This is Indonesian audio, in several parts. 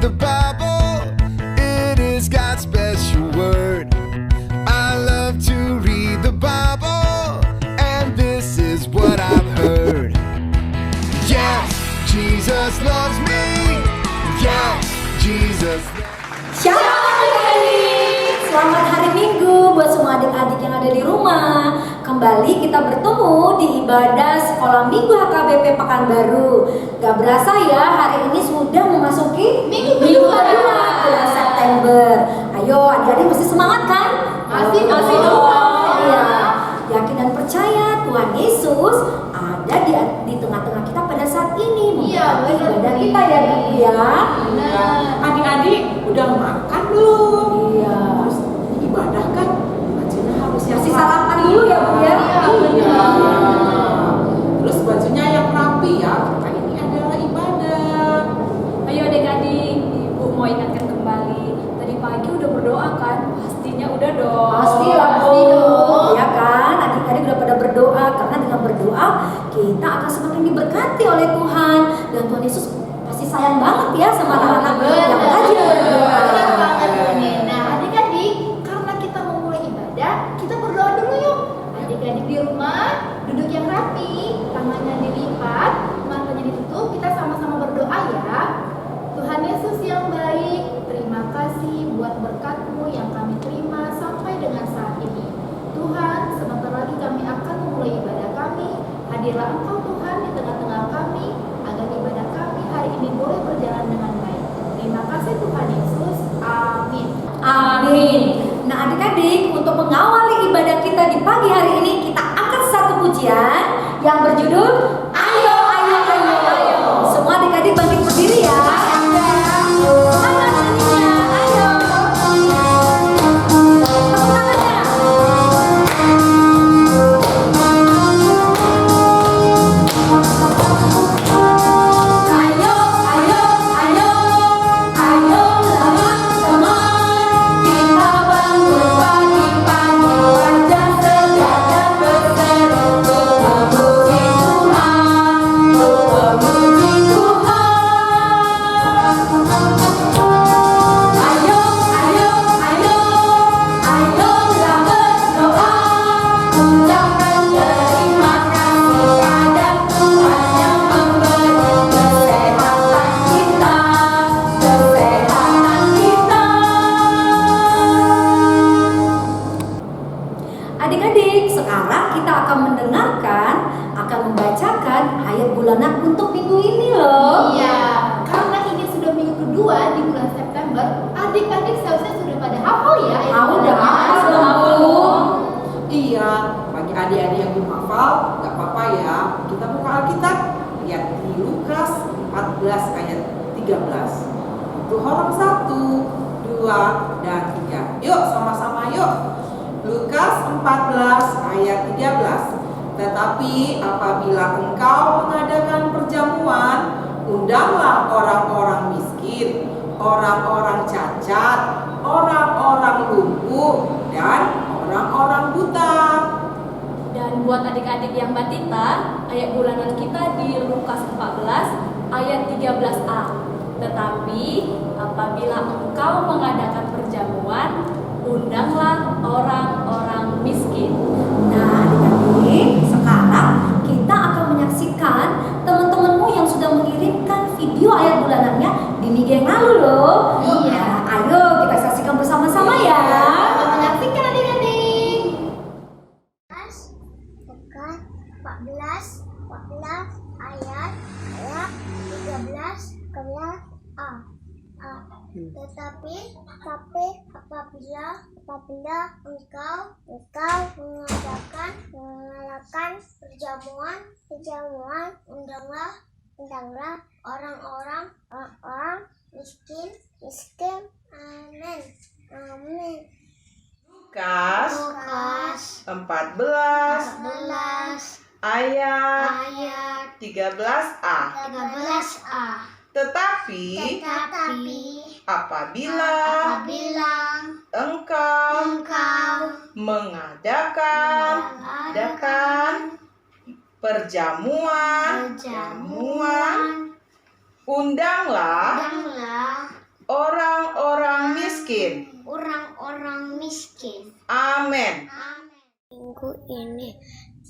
the Bible. It is God's special word. I love to read the Bible, and this is what I've heard. Yes, Jesus loves me. Yes, Jesus. Shalom adik-adik, selamat hari Minggu buat semua adik-adik yang ada di rumah. Kembali kita bertemu di ibadah sekolah Minggu HKBP Pekanbaru. Gak berasa ya, hari ini sudah memasuki Minggu kedua bulan September. Ayo adik-adik masih semangat kan? Masih dong. Iya, yakin dan percaya Tuhan Yesus ada di tengah-tengah kita pada saat ini. Iya, ibadah kita ya Bu ya. Adik-adik udah makan belum? Iya. Terus ibadah kan bajunya harus yang Kasih sarapan dulu ya Bu ya. Iya. Terus bajunya yang rapi ya, karena ini adalah ibadah. Ayo adik-adik, Ibu mau ingatkan kembali. Tadi pagi udah berdoa kan? Pastinya udah dong. Pasti lah Bu. Ya kan, adik-adik udah pada berdoa. Karena dengan berdoa kita akan semakin diberkati oleh Tuhan. Dan Tuhan Yesus pasti sayang banget ya sama anak-anak yang rajin berdoa. Nah, adik-adik, karena kita mau mulai ibadah, kita berdoa dulu yuk. Adik-adik di rumah, duduk yang rapi, tangannya dilipat, matanya ditutup, kita sama-sama berdoa ya. Tuhan Yesus yang baik, terima kasih buat berkat-Mu yang kami terima sampai dengan saat ini. Tuhan, sebentar lagi kami akan memulai ibadah kami. Hadirlah Engkau Tuhan di tengah-tengah kami, agar ibadah kami hari ini boleh berjalan dengan baik. Terima kasih Tuhan Yesus. Amin. Amin. Nah adik-adik, untuk mengawali ibadah kita di pagi hari ini, kita angkat satu pujian yang berjudul Ayo, Ayo, Ayo, Ayo. Semua adik-adik bangkit berdiri ya. Semangat nyanyinya, ayo. Tepuk tangannya. Ayo, ayo, ayo, ayo teman-teman, kita bangun pagi-pagi, wajah segar dan berseru untuk memuji Tuhan, untuk memuji Tuhan. Ayo, ayo, ayo, ayolah berdoa, ucapkan terima kasih pada Tuhan yang memberi kesehatan kita, kesehatan kita. Adik-adik, sekarang kita akan mendengarkan, akan membacakan ayat bulanan untuk minggu ini loh. Iya, karena ini sudah minggu kedua di bulan September, adik-adik seharusnya sudah pada hafal ya. Ah, udah hafal dong. Iya, bagi adik-adik yang belum hafal, nggak apa-apa ya. Kita buka Alkitab, lihat di Lukas 14 ayat 13. Itu orang 1, 2, dan 3. Yuk, sama-sama yuk. Lukas 14 ayat 13. Tetapi apabila engkau mengadakan perjamuan, undanglah orang-orang miskin, orang-orang cacat, orang-orang lumpuh, dan orang-orang buta. Dan buat adik-adik yang batita, ayat bulanan kita di Lukas 14 ayat 13a. Tetapi apabila engkau mengadakan perjamuan, undanglah orang-orang miskin. Nah adik-adik, sekarang kita akan menyaksikan teman-temanmu yang sudah mengirimkan video ayat bulanannya di minggu yang lalu loh. Iya. Nah, ayo kita saksikan bersama-sama ya. Selamat menyaksikan adik-adik. Lukas 14 ayat 13 a. Tetapi apabila engkau mengadakan perjamuan, undanglah orang-orang miskin. Amin. Lukas 14 ayat 13a. Tetapi apabila engkau mengadakan perjamuan, undanglah orang-orang miskin. orang-orang miskin. Amin. Minggu ini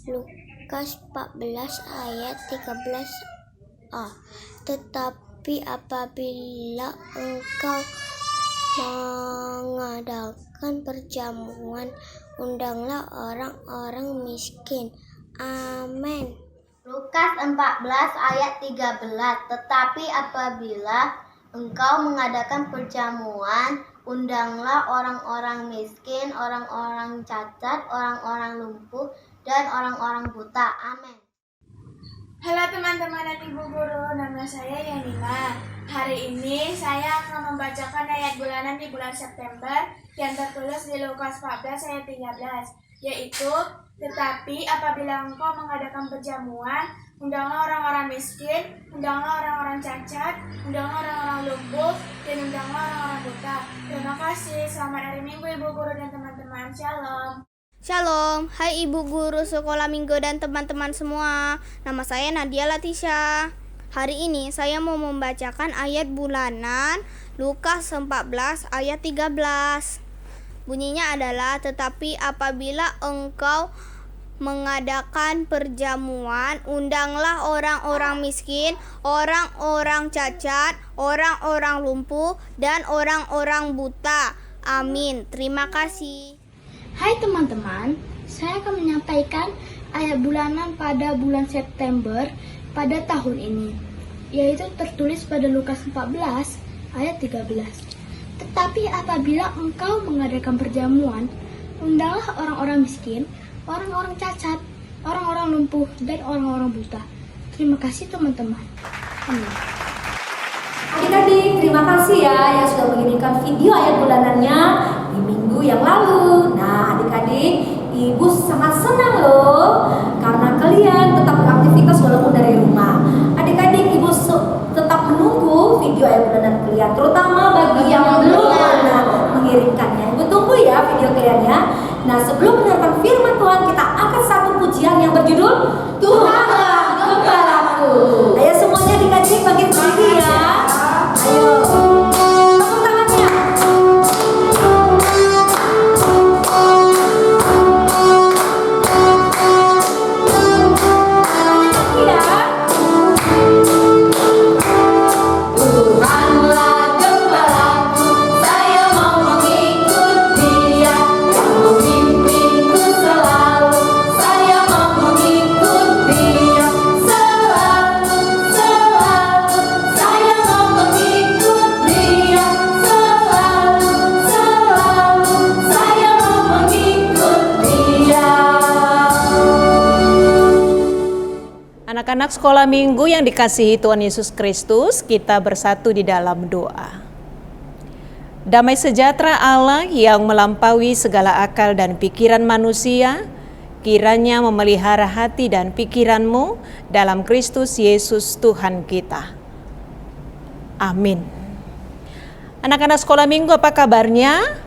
Lukas 14 ayat 13a. Tetapi apabila engkau mengadakan perjamuan, undanglah orang-orang miskin. Amin. Lukas 14 ayat 13. Tetapi apabila engkau mengadakan perjamuan, undanglah orang-orang miskin, orang-orang cacat, orang-orang lumpuh, dan orang-orang buta. Amin. Halo teman-teman dan ibu guru, nama saya Yanina. Hari ini saya akan membacakan ayat bulanan di bulan September yang tertulis di Lukas 14 ayat 13, yaitu, tetapi apabila engkau mengadakan perjamuan, undanglah orang-orang miskin, undanglah orang-orang cacat, undanglah orang-orang lumpuh, dan undanglah orang-orang buta. Terima kasih, selamat hari Minggu ibu guru dan teman-teman. Shalom. Shalom, hai ibu guru sekolah minggu dan teman-teman semua. Nama saya Nadia Latisha. Hari ini saya mau membacakan ayat bulanan Lukas 14 ayat 13. Bunyinya adalah, tetapi apabila engkau mengadakan perjamuan, undanglah orang-orang miskin, orang-orang cacat, orang-orang lumpuh, dan orang-orang buta. Amin. Terima kasih. Hai teman-teman, saya akan menyampaikan ayat bulanan pada bulan September pada tahun ini, yaitu tertulis pada Lukas 14 ayat 13. Tetapi apabila engkau mengadakan perjamuan, undanglah orang-orang miskin, orang-orang cacat, orang-orang lumpuh, dan orang-orang buta. Terima kasih teman-teman. Amin. Adik-adik, terima kasih ya yang sudah mengirimkan video ayat bulanannya di minggu yang lalu. Nah, adik-adik, ibu sangat senang loh karena kalian tetap beraktivitas walaupun dari rumah. Adik-adik, ibu tetap menunggu video ayat bulanan kalian, terutama bagi yang belum pernah mengirimkannya. Ibu tunggu ya video kalian ya. Nah, sebelum mendengarkan firman Tuhan, kita akan satu pujian yang berjudul Tuhanlah Gembalaku. Ayo semuanya adik-adik bagi sendiri ya. Ayo, tepuk tangannya. Tuhanlah gembalaku, saya mau mengikut Dia yang memimpinku selalu. Saya mau mengikut Dia selalu, selalu. Saya mau mengikut Dia selalu, selalu. Saya mau mengikut Dia. Anak-anak sekolah minggu yang dikasihi Tuhan Yesus Kristus, kita bersatu di dalam doa. Damai sejahtera Allah yang melampaui segala akal dan pikiran manusia, kiranya memelihara hati dan pikiranmu dalam Kristus Yesus Tuhan kita. Amin. Anak-anak sekolah minggu, apa kabarnya?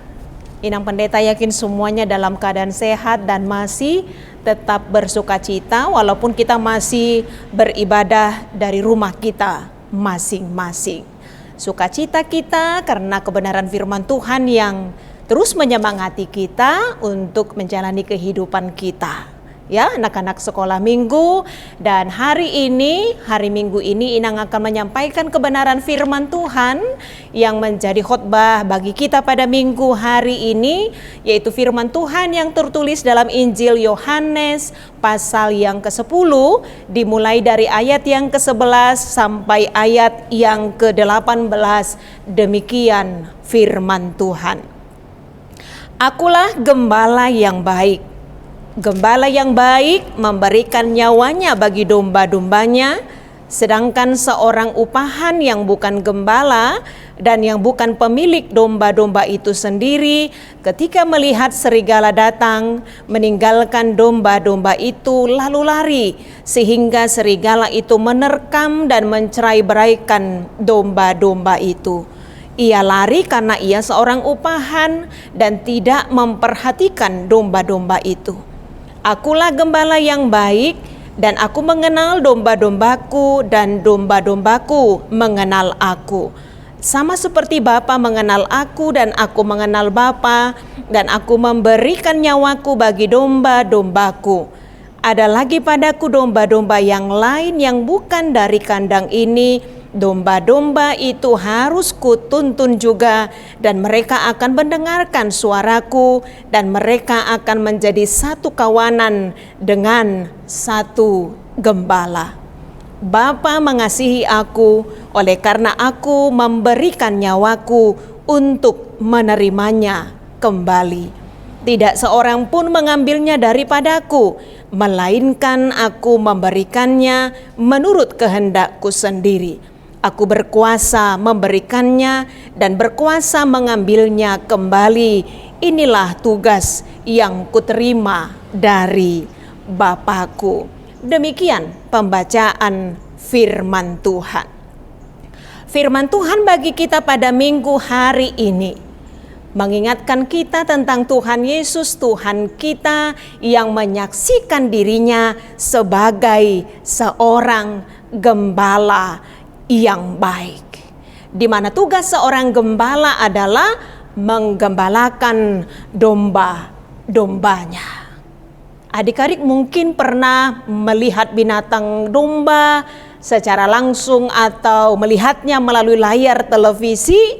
Inang Pendeta yakin semuanya dalam keadaan sehat dan masih tetap bersukacita walaupun kita masih beribadah dari rumah kita masing-masing. Sukacita kita karena kebenaran firman Tuhan yang terus menyemangati kita untuk menjalani kehidupan kita. Ya, anak-anak sekolah minggu, dan hari Minggu ini Inang akan menyampaikan kebenaran firman Tuhan yang menjadi khotbah bagi kita pada minggu hari ini, yaitu firman Tuhan yang tertulis dalam Injil Yohanes pasal yang ke-10, dimulai dari ayat yang ke-11 sampai ayat yang ke-18. Demikian firman Tuhan. Akulah gembala yang baik. Gembala yang baik memberikan nyawanya bagi domba-dombanya, sedangkan seorang upahan yang bukan gembala dan yang bukan pemilik domba-domba itu sendiri, ketika melihat serigala datang, meninggalkan domba-domba itu lalu lari, sehingga serigala itu menerkam dan mencerai-beraikan domba-domba itu. Ia lari karena ia seorang upahan dan tidak memperhatikan domba-domba itu. Akulah gembala yang baik, dan aku mengenal domba-dombaku, dan domba-dombaku mengenal aku. Sama seperti Bapa mengenal aku dan aku mengenal Bapa, dan aku memberikan nyawaku bagi domba-dombaku. Ada lagi padaku domba-domba yang lain yang bukan dari kandang ini. Domba-domba itu harus kutuntun juga, dan mereka akan mendengarkan suaraku, dan mereka akan menjadi satu kawanan dengan satu gembala. Bapa mengasihi aku, oleh karena aku memberikan nyawaku untuk menerimanya kembali. Tidak seorang pun mengambilnya daripadaku, melainkan aku memberikannya menurut kehendakku sendiri. Aku berkuasa memberikannya dan berkuasa mengambilnya kembali. Inilah tugas yang kuterima dari Bapakku. Demikian pembacaan firman Tuhan. Firman Tuhan bagi kita pada minggu hari ini mengingatkan kita tentang Tuhan Yesus, Tuhan kita yang menyaksikan dirinya sebagai seorang gembala yang baik, di mana tugas seorang gembala adalah menggembalakan domba-dombanya. Adik-adik mungkin pernah melihat binatang domba secara langsung atau melihatnya melalui layar televisi.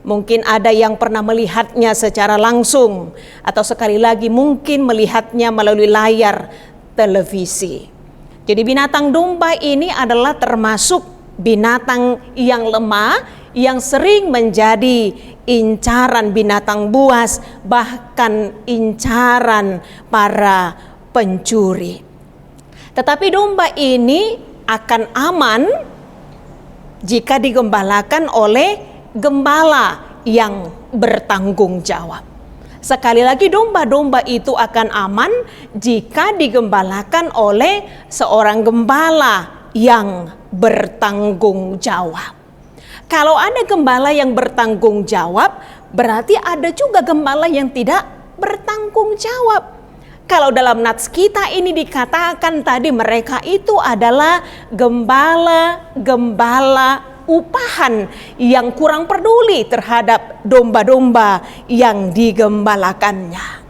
Mungkin ada yang pernah melihatnya secara langsung, atau sekali lagi mungkin melihatnya melalui layar televisi. Jadi binatang domba ini adalah termasuk binatang yang lemah, yang sering menjadi incaran binatang buas, bahkan incaran para pencuri. Tetapi domba ini akan aman jika digembalakan oleh gembala yang bertanggung jawab. Sekali lagi, domba-domba itu akan aman jika digembalakan oleh seorang gembala yang bertanggung jawab. Kalau ada gembala yang bertanggung jawab, berarti ada juga gembala yang tidak bertanggung jawab. Kalau dalam nats kita ini dikatakan tadi mereka itu adalah gembala upahan yang kurang peduli terhadap domba-domba yang digembalakannya.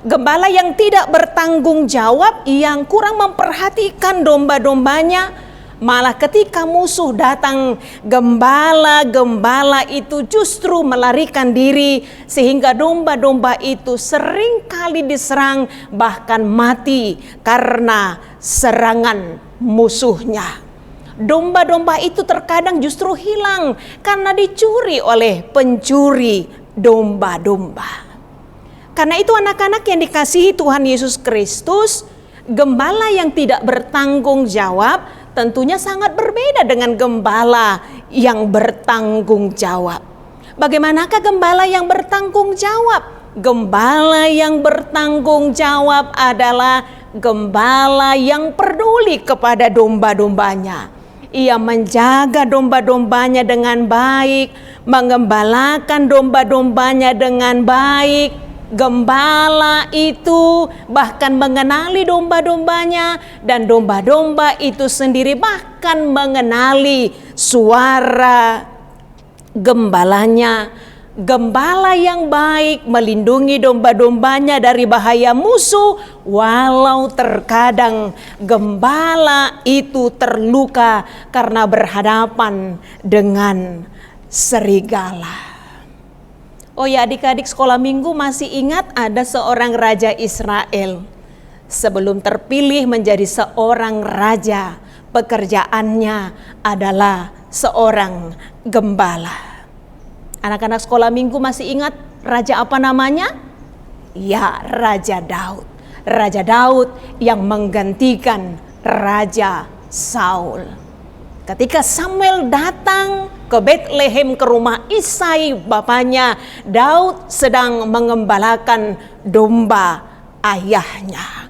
Gembala yang tidak bertanggung jawab, yang kurang memperhatikan domba-dombanya, malah ketika musuh datang, gembala itu justru melarikan diri, sehingga domba-domba itu sering kali diserang, bahkan mati karena serangan musuhnya. Domba-domba itu terkadang justru hilang karena dicuri oleh pencuri domba-domba. Karena itu anak-anak yang dikasihi Tuhan Yesus Kristus, gembala yang tidak bertanggung jawab tentunya sangat berbeda dengan gembala yang bertanggung jawab. Bagaimanakah gembala yang bertanggung jawab? Gembala yang bertanggung jawab adalah gembala yang peduli kepada domba-dombanya. Ia menjaga domba-dombanya dengan baik, mengembalakan domba-dombanya dengan baik. Gembala itu bahkan mengenali domba-dombanya, dan domba-domba itu sendiri bahkan mengenali suara gembalanya. Gembala yang baik melindungi domba-dombanya dari bahaya musuh, walau terkadang gembala itu terluka karena berhadapan dengan serigala. Oh ya, adik-adik sekolah minggu masih ingat ada seorang raja Israel. Sebelum terpilih menjadi seorang raja, pekerjaannya adalah seorang gembala. Anak-anak sekolah minggu masih ingat raja apa namanya? Ya, Raja Daud. Raja Daud yang menggantikan Raja Saul. Ketika Samuel datang ke Betlehem, ke rumah Isai bapaknya, Daud sedang mengembalakan domba ayahnya.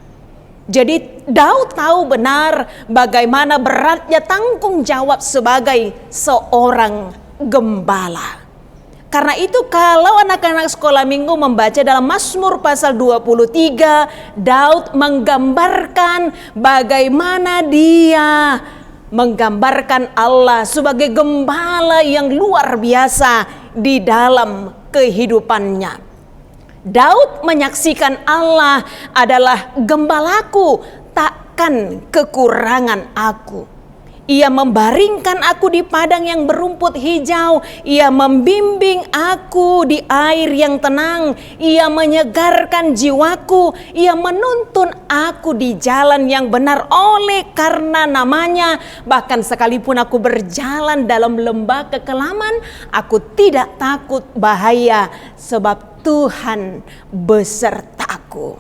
Jadi Daud tahu benar bagaimana beratnya tanggung jawab sebagai seorang gembala. Karena itu kalau anak-anak sekolah minggu membaca dalam Mazmur pasal 23, Daud menggambarkan bagaimana dia menggambarkan Allah sebagai gembala yang luar biasa di dalam kehidupannya. Daud menyaksikan Allah adalah gembalaku, takkan kekurangan aku. Ia membaringkan aku di padang yang berumput hijau. Ia membimbing aku di air yang tenang. Ia menyegarkan jiwaku. Ia menuntun aku di jalan yang benar oleh karena namanya. Bahkan sekalipun aku berjalan dalam lembah kekelaman, aku tidak takut bahaya sebab Tuhan besertaku.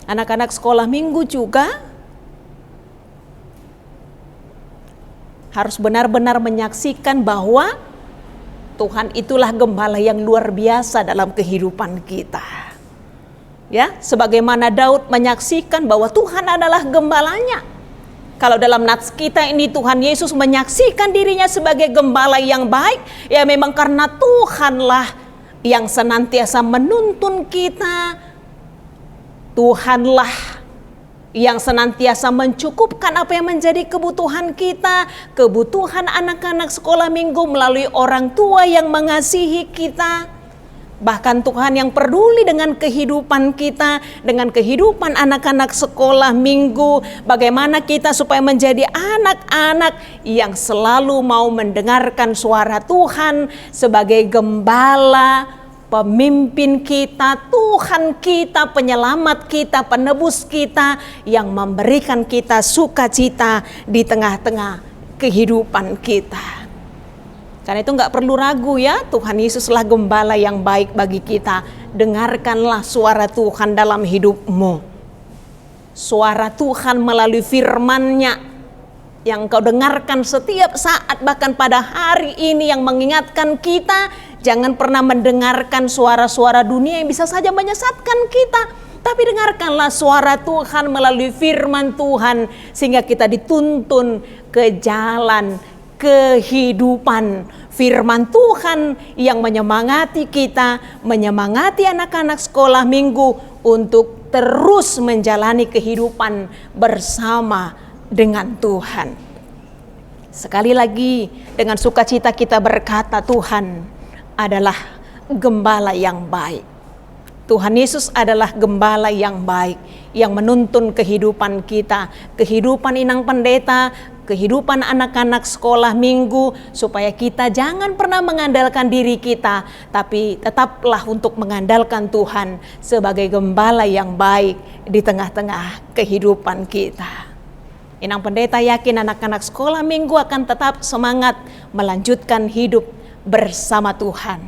Anak-anak sekolah minggu juga harus benar-benar menyaksikan bahwa Tuhan itulah gembala yang luar biasa dalam kehidupan kita. Ya, sebagaimana Daud menyaksikan bahwa Tuhan adalah gembalanya. Kalau dalam nats kita ini Tuhan Yesus menyaksikan dirinya sebagai gembala yang baik, ya memang karena Tuhanlah yang senantiasa menuntun kita. Tuhanlah yang senantiasa mencukupkan apa yang menjadi kebutuhan kita, kebutuhan anak-anak sekolah minggu melalui orang tua yang mengasihi kita. Bahkan Tuhan yang peduli dengan kehidupan kita, dengan kehidupan anak-anak sekolah minggu. Bagaimana kita supaya menjadi anak-anak yang selalu mau mendengarkan suara Tuhan sebagai gembala, pemimpin kita, Tuhan kita, penyelamat kita, penebus kita, yang memberikan kita sukacita di tengah-tengah kehidupan kita. Karena itu gak perlu ragu ya, Tuhan Yesuslah gembala yang baik bagi kita. Dengarkanlah suara Tuhan dalam hidupmu. Suara Tuhan melalui firman-Nya yang kau dengarkan setiap saat, bahkan pada hari ini, yang mengingatkan kita. Jangan pernah mendengarkan suara-suara dunia yang bisa saja menyesatkan kita. Tapi dengarkanlah suara Tuhan melalui firman Tuhan, sehingga kita dituntun ke jalan kehidupan. Firman Tuhan yang menyemangati kita, menyemangati anak-anak sekolah minggu untuk terus menjalani kehidupan bersama dengan Tuhan. Sekali lagi, dengan sukacita kita berkata, Tuhan adalah gembala yang baik. Tuhan Yesus adalah gembala yang baik, yang menuntun kehidupan kita, kehidupan inang pendeta, kehidupan anak-anak sekolah minggu, supaya kita jangan pernah mengandalkan diri kita, tapi tetaplah untuk mengandalkan Tuhan sebagai gembala yang baik di tengah-tengah kehidupan kita. Inang pendeta yakin anak-anak sekolah minggu akan tetap semangat melanjutkan hidup bersama Tuhan.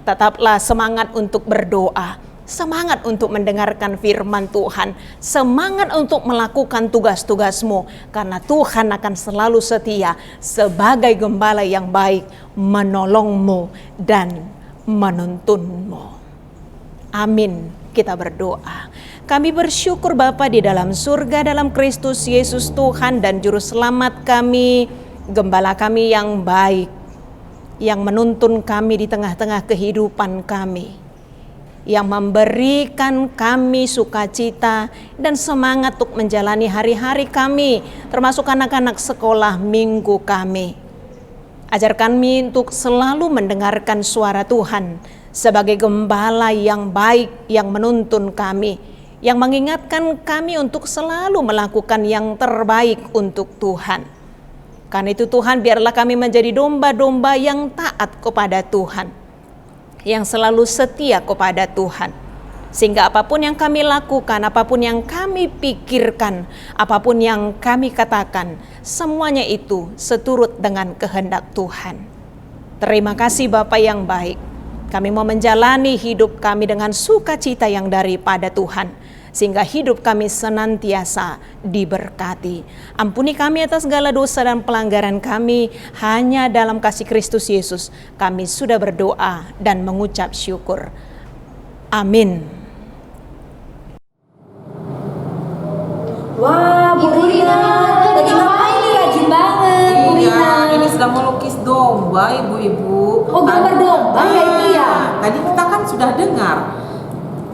Tetaplah semangat untuk berdoa, semangat untuk mendengarkan firman Tuhan, semangat untuk melakukan tugas-tugasmu, karena Tuhan akan selalu setia sebagai gembala yang baik, menolongmu dan menuntunmu. Amin. Kita berdoa. Kami bersyukur Bapa di dalam surga, dalam Kristus Yesus Tuhan dan Juru Selamat kami, gembala kami yang baik, yang menuntun kami di tengah-tengah kehidupan kami, yang memberikan kami sukacita dan semangat untuk menjalani hari-hari kami, termasuk anak-anak sekolah minggu kami. Ajar kami untuk selalu mendengarkan suara Tuhan sebagai gembala yang baik, yang menuntun kami, yang mengingatkan kami untuk selalu melakukan yang terbaik untuk Tuhan. Karena itu Tuhan, biarlah kami menjadi domba-domba yang taat kepada Tuhan, yang selalu setia kepada Tuhan. Sehingga apapun yang kami lakukan, apapun yang kami pikirkan, apapun yang kami katakan, semuanya itu seturut dengan kehendak Tuhan. Terima kasih Bapa yang baik. Kami mau menjalani hidup kami dengan sukacita yang daripada Tuhan, sehingga hidup kami senantiasa diberkati. Ampuni kami atas segala dosa dan pelanggaran kami, hanya dalam kasih Kristus Yesus kami sudah berdoa dan mengucap syukur. Amin. Wah, Bu Rina, lagi ngapain nih? Rajin banget, Bu Rina. Iya, ini sedang melukis domba, ibu-ibu. Oh, gambar domba ya itu ya? Tadi kita kan sudah dengar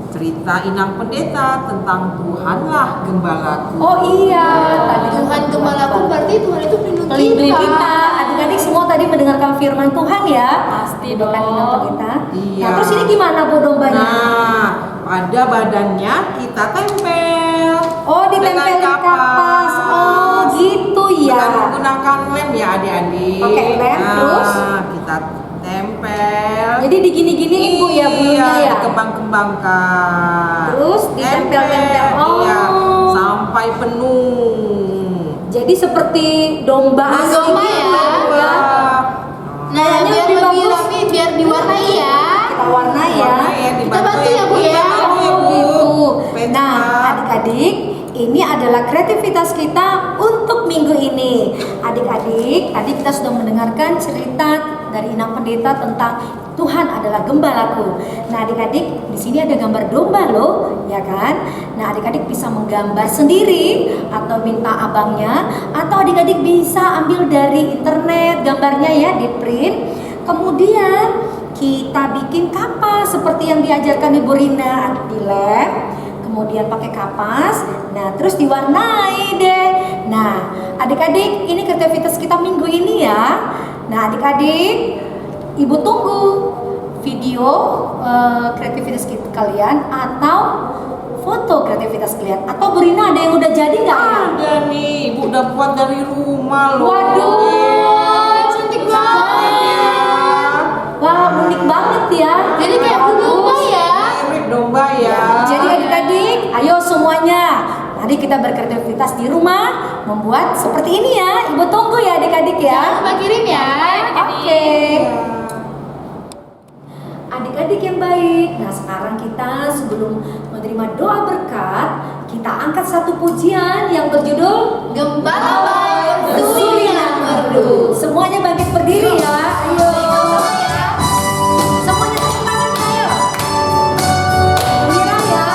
cerita Inang Pendeta tentang Tuhanlah Gembalaku. Oh iya, tadi Tuhan gembalaku berarti Tuhan itu pelindung pelindung kita. kita. Adik-adik semua tadi mendengarkan firman Tuhan ya. Pasti Bukan dong. Inang Pendeta. Iya. Nah, terus ini gimana Bu dombanya? Nah, pada badannya kita tempel. Oh, ditempelin dengan kapas. Oh, gitu ya. Bukan menggunakan lem ya adik-adik. Pakai lem, terus? kita tempel. Jadi digini-giniin Bu ya bulunya ya. Kembang-kembangkan. Terus ditempel-tempel. Oh. Iya, sampai penuh. Jadi seperti domba asli Domba gitu ya. ya. Nah, Kayaknya biar lebih lebih bagus. rapi, biar diwarnai ya. Kita warnai ya. Warna ya, Kita bantu ya, Bu, ya. Kita bantu ya, Bu. Gitu. Pesta. Nah, adik-adik, ini adalah kreativitas kita untuk minggu ini. Adik-adik, tadi kita sudah mendengarkan cerita dari Inang Pendeta tentang Tuhan adalah gembalaku. Nah, adik-adik, di sini ada gambar domba loh, ya kan? Nah, adik-adik bisa menggambar sendiri atau minta abangnya, atau adik-adik bisa ambil dari internet gambarnya ya, di print. Kemudian kita bikin kapas seperti yang diajarkan Ibu Rina di lab. Kemudian pakai kapas, nah terus diwarnai deh. Nah, adik-adik, ini kreativitas kita minggu ini ya. Nah, adik-adik, Ibu tunggu video kreativitas kalian atau foto kreativitas kalian. Atau Bu Rina ada yang udah jadi nggak ya? Ada nih, Ibu udah buat dari rumah loh. Waduh, Cantik banget. wah unik banget ya. Jadi kayak domba ya. Mirip domba ya. Jadi adik-adik, ayo semuanya. Mari kita berkreativitas di rumah, membuat seperti ini ya. Ibu tunggu ya adik-adik ya. Lupa kirim ya. Oke. Adik-adik yang baik. Nah, sekarang kita sebelum menerima doa berkat, kita angkat satu pujian yang berjudul Gembala bersulinan merdu. Semuanya bangkit berdiri ya. Ayo. Semuanya tepuk tangan, ayo. Gembira ya.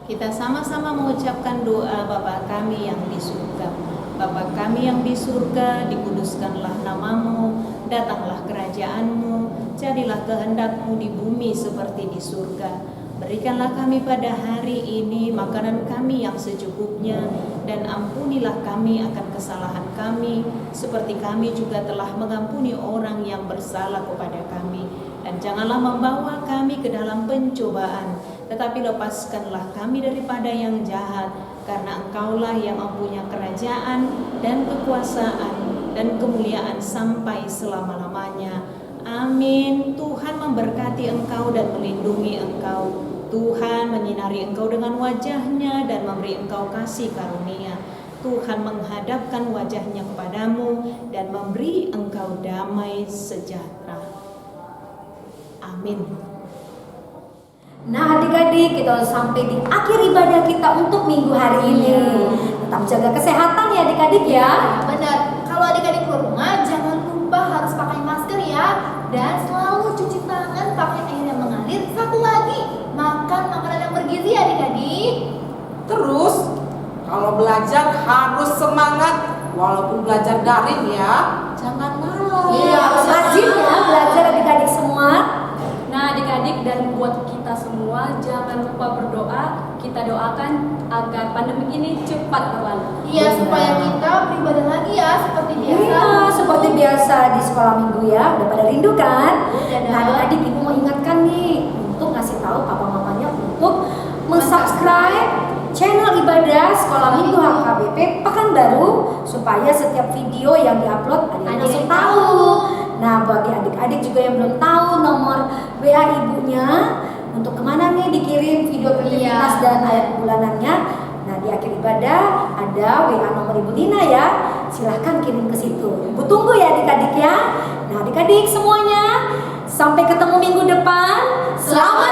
Kita sama-sama mengucapkan doa Bapa kami yang di surga. Bapa kami yang di surga, dikuduskanlah namamu, datanglah kerajaanmu, jadilah kehendakmu di bumi seperti di surga. Berikanlah kami pada hari ini makanan kami yang secukupnya, dan ampunilah kami akan kesalahan kami, seperti kami juga telah mengampuni orang yang bersalah kepada kami. Dan janganlah membawa kami ke dalam pencobaan, tetapi lepaskanlah kami daripada yang jahat, karena Engkaulah yang mempunyai kerajaan dan kekuasaan dan kemuliaan sampai selama-lamanya. Amin. Tuhan memberkati engkau dan melindungi engkau. Tuhan menyinari engkau dengan wajahnya dan memberi engkau kasih karunia. Tuhan menghadapkan wajahnya kepadamu dan memberi engkau damai sejahtera. Amin. Nah adik-adik, kita sampai di akhir ibadah kita untuk minggu hari ini. Tetap jaga kesehatan ya adik-adik ya. Benar. Kalau adik-adik ke rumah jangan lupa harus pakai masker ya, dan selalu cuci tangan pakai air yang mengalir. Satu lagi, makan makanan yang bergizi ya adik-adik. Terus kalau belajar harus semangat, walaupun belajar daring ya, jangan malas. Iya, harus rajin ya belajar adik-adik semua. Nah adik-adik dan buat kita semua jangan lupa berdoa. Kita doakan agar pandemi ini cepat berlalu. Iya, supaya kita beribadah lagi ya seperti biasa. Iya, seperti biasa di sekolah minggu ya. Udah pada rindu kan? Udah. Nah adik-adik, ibu mau ingatkan nih untuk ngasih tahu papa mamanya untuk mensubscribe channel ibadah Sekolah Minggu HKBP Pekanbaru supaya setiap video yang diupload adik-adik langsung tahu. Nah, bagi adik-adik juga yang belum tahu nomor WA ibunya, untuk kemana nih dikirim video aktivitas dan ayat bulanannya. Nah, di akhir ibadah ada WA nomor Ibu Lina ya. Silahkan kirim ke situ. Ibu tunggu ya adik-adik ya. Nah, adik-adik semuanya, sampai ketemu minggu depan. Selamat